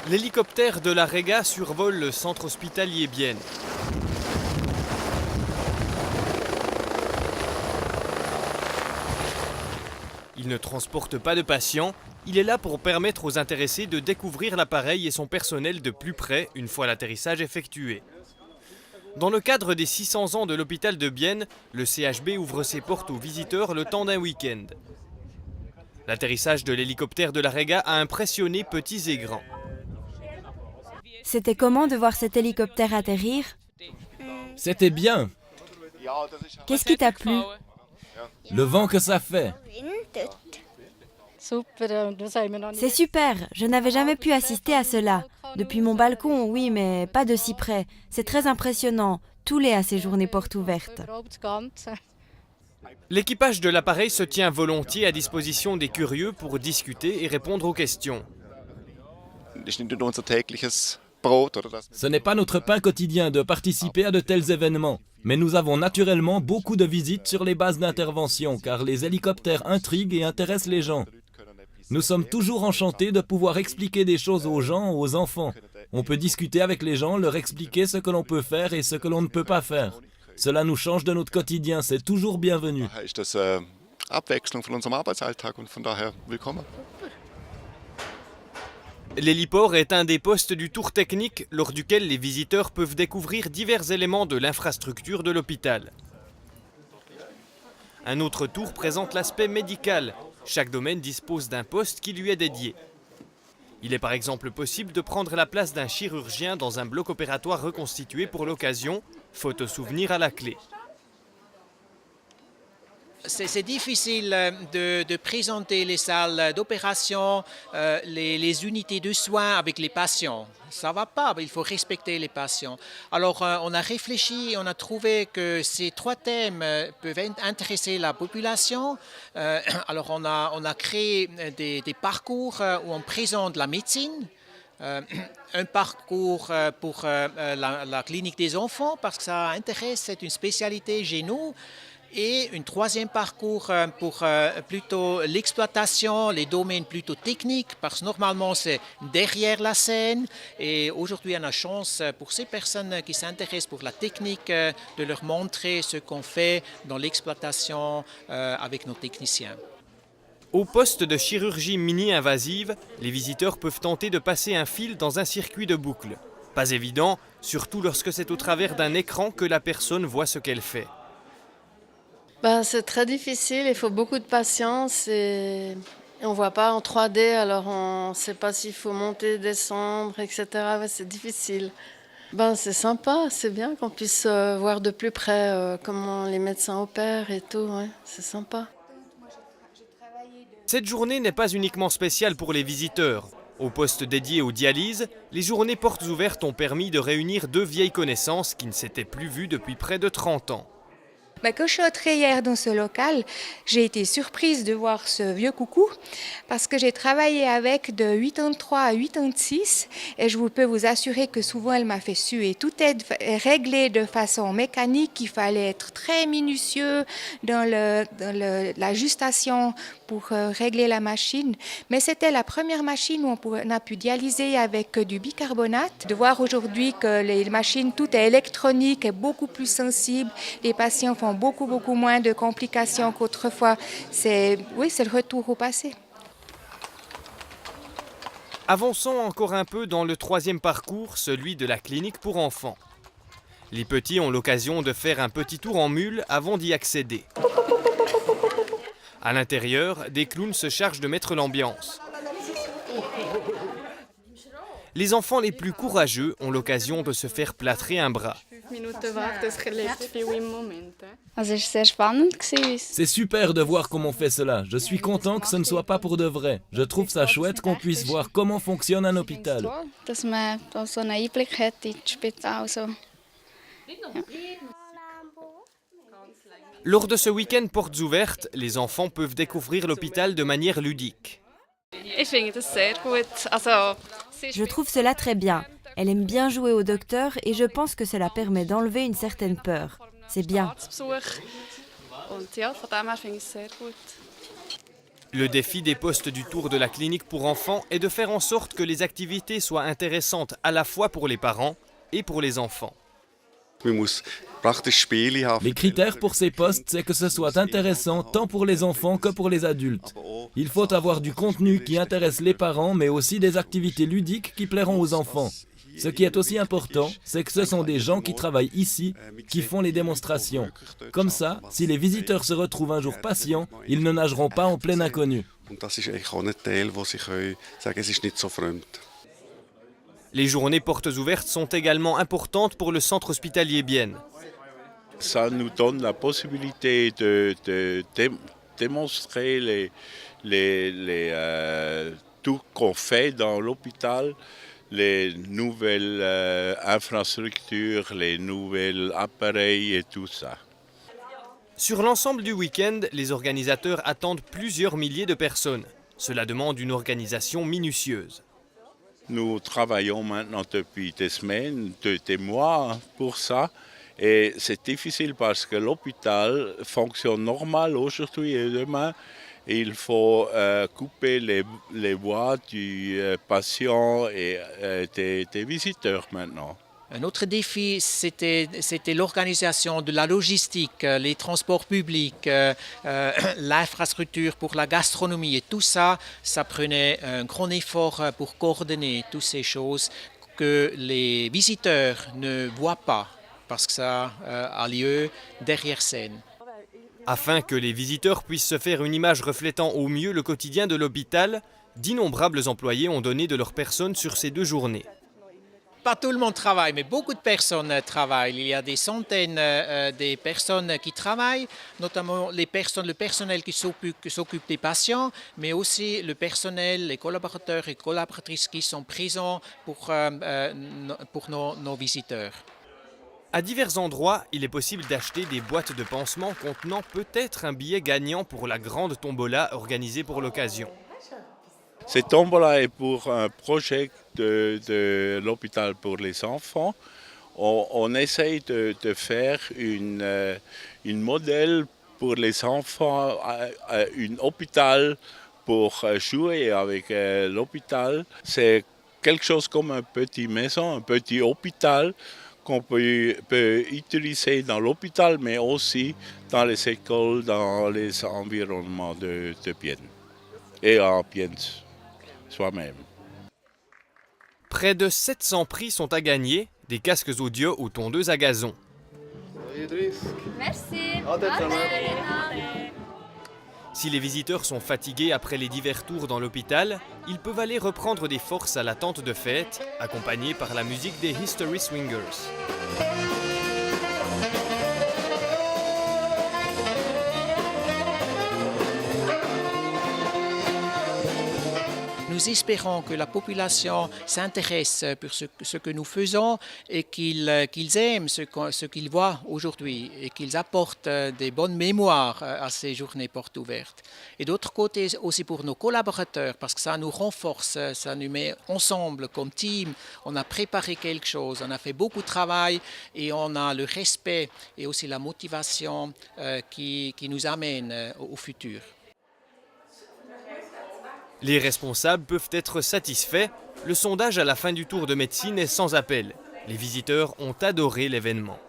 L'hélicoptère de la Rega survole le centre hospitalier Bienne. Il ne transporte pas de patients, il est là pour permettre aux intéressés de découvrir l'appareil et son personnel de plus près une fois l'atterrissage effectué. Dans le cadre des 600 ans de l'hôpital de Bienne, le CHB ouvre ses portes aux visiteurs le temps d'un week-end. L'atterrissage de l'hélicoptère de la Rega a impressionné petits et grands. C'était comment de voir cet hélicoptère atterrir? C'était bien. Qu'est-ce qui t'a plu? Le vent que ça fait. C'est super, je n'avais jamais pu assister à cela. Depuis mon balcon, oui, mais pas de si près. C'est très impressionnant, Toulé à ces journées portes ouvertes. L'équipage de l'appareil se tient volontiers à disposition des curieux pour discuter et répondre aux questions. Ce n'est pas notre pain quotidien de participer à de tels événements. Mais nous avons naturellement beaucoup de visites sur les bases d'intervention car les hélicoptères intriguent et intéressent les gens. Nous sommes toujours enchantés de pouvoir expliquer des choses aux gens, aux enfants. On peut discuter avec les gens, leur expliquer ce que l'on peut faire et ce que l'on ne peut pas faire. Cela nous change de notre quotidien, c'est toujours bienvenu. L'héliport est un des postes du tour technique lors duquel les visiteurs peuvent découvrir divers éléments de l'infrastructure de l'hôpital. Un autre tour présente l'aspect médical. Chaque domaine dispose d'un poste qui lui est dédié. Il est par exemple possible de prendre la place d'un chirurgien dans un bloc opératoire reconstitué pour l'occasion, photo souvenir à la clé. C'est difficile de présenter les salles d'opération, les unités de soins avec les patients. Ça ne va pas, il faut respecter les patients. Alors on a réfléchi, on a trouvé que ces trois thèmes peuvent intéresser la population. Alors on a créé des parcours où on présente la médecine. Un parcours pour la clinique des enfants parce que ça intéresse, c'est une spécialité chez nous. Et un troisième parcours pour plutôt l'exploitation, les domaines plutôt techniques, parce que normalement c'est derrière la scène. Et aujourd'hui, on a la chance pour ces personnes qui s'intéressent pour la technique de leur montrer ce qu'on fait dans l'exploitation avec nos techniciens. Au poste de chirurgie mini-invasive, les visiteurs peuvent tenter de passer un fil dans un circuit de boucle. Pas évident, surtout lorsque c'est au travers d'un écran que la personne voit ce qu'elle fait. C'est très difficile, il faut beaucoup de patience et on ne voit pas en 3D, alors on ne sait pas s'il faut monter, descendre, etc. Ouais, c'est difficile. C'est sympa, c'est bien qu'on puisse voir de plus près comment les médecins opèrent et tout, ouais, c'est sympa. Cette journée n'est pas uniquement spéciale pour les visiteurs. Au poste dédié aux dialyses, les journées portes ouvertes ont permis de réunir deux vieilles connaissances qui ne s'étaient plus vues depuis près de 30 ans. Quand je suis entrée hier dans ce local, j'ai été surprise de voir ce vieux coucou parce que j'ai travaillé avec de 83 à 86 et je peux vous assurer que souvent elle m'a fait suer. Tout est réglé de façon mécanique, il fallait être très minutieux dans l'ajustation pour régler la machine. Mais c'était la première machine où on a pu dialyser avec du bicarbonate. De voir aujourd'hui que les machines, tout est électronique, est beaucoup plus sensible, les patients font beaucoup moins de complications qu'autrefois. C'est le retour au passé. Avançons encore un peu dans le troisième parcours, celui de la clinique pour enfants. Les petits ont l'occasion de faire un petit tour en mule avant d'y accéder. À l'intérieur, des clowns se chargent de mettre l'ambiance. Les enfants les plus courageux ont l'occasion de se faire plâtrer un bras. C'est super de voir comment on fait cela. Je suis content que ce ne soit pas pour de vrai. Je trouve ça chouette qu'on puisse voir comment fonctionne un hôpital. Lors de ce week-end portes ouvertes, les enfants peuvent découvrir l'hôpital de manière ludique. Je trouve cela très bien. Elle aime bien jouer au docteur et je pense que cela permet d'enlever une certaine peur. C'est bien. Le défi des postes du tour de la clinique pour enfants est de faire en sorte que les activités soient intéressantes à la fois pour les parents et pour les enfants. Les critères pour ces postes, c'est que ce soit intéressant tant pour les enfants que pour les adultes. Il faut avoir du contenu qui intéresse les parents, mais aussi des activités ludiques qui plairont aux enfants. Ce qui est aussi important, c'est que ce sont des gens qui travaillent ici, qui font les démonstrations. Comme ça, si les visiteurs se retrouvent un jour patients, ils ne nageront pas en plein inconnu. Les journées portes ouvertes sont également importantes pour le centre hospitalier Bienne. Ça nous donne la possibilité de démontrer tout qu'on fait dans l'hôpital, les nouvelles infrastructures, les nouveaux appareils et tout ça. Sur l'ensemble du week-end, les organisateurs attendent plusieurs milliers de personnes. Cela demande une organisation minutieuse. Nous travaillons maintenant depuis des semaines, des mois pour ça. Et c'est difficile parce que l'hôpital fonctionne normal aujourd'hui et demain. Et il faut couper les voies du patient et des visiteurs maintenant. Un autre défi, c'était l'organisation de la logistique, les transports publics, l'infrastructure pour la gastronomie. Et tout ça, ça prenait un grand effort pour coordonner toutes ces choses que les visiteurs ne voient pas, parce que ça a lieu derrière scène. Afin que les visiteurs puissent se faire une image reflétant au mieux le quotidien de l'hôpital, d'innombrables employés ont donné de leur personne sur ces 2 journées. Pas tout le monde travaille, mais beaucoup de personnes travaillent. Il y a des centaines de personnes qui travaillent, notamment le personnel qui s'occupe des patients, mais aussi le personnel, les collaborateurs et collaboratrices qui sont présents pour nos visiteurs. À divers endroits, il est possible d'acheter des boîtes de pansement contenant peut-être un billet gagnant pour la grande tombola organisée pour l'occasion. Cette tombola est pour un projet de l'hôpital pour les enfants. On essaye de faire une modèle pour les enfants, un hôpital pour jouer avec l'hôpital. C'est quelque chose comme une petite maison, un petit hôpital qu'on peut utiliser dans l'hôpital, mais aussi dans les écoles, dans les environnements de Bienne et en Bienne soi-même. Près de 700 prix sont à gagner, des casques audio ou tondeuses à gazon. Merci. Si les visiteurs sont fatigués après les divers tours dans l'hôpital, ils peuvent aller reprendre des forces à la tente de fête, accompagnés par la musique des History Swingers. Nous espérons que la population s'intéresse pour ce que nous faisons et qu'ils aiment ce qu'ils voient aujourd'hui et qu'ils apportent des bonnes mémoires à ces journées portes ouvertes. Et d'autre côté aussi pour nos collaborateurs, parce que ça nous renforce, ça nous met ensemble comme team. On a préparé quelque chose, on a fait beaucoup de travail et on a le respect et aussi la motivation qui nous amène au futur. Les responsables peuvent être satisfaits. Le sondage à la fin du tour de médecine est sans appel. Les visiteurs ont adoré l'événement.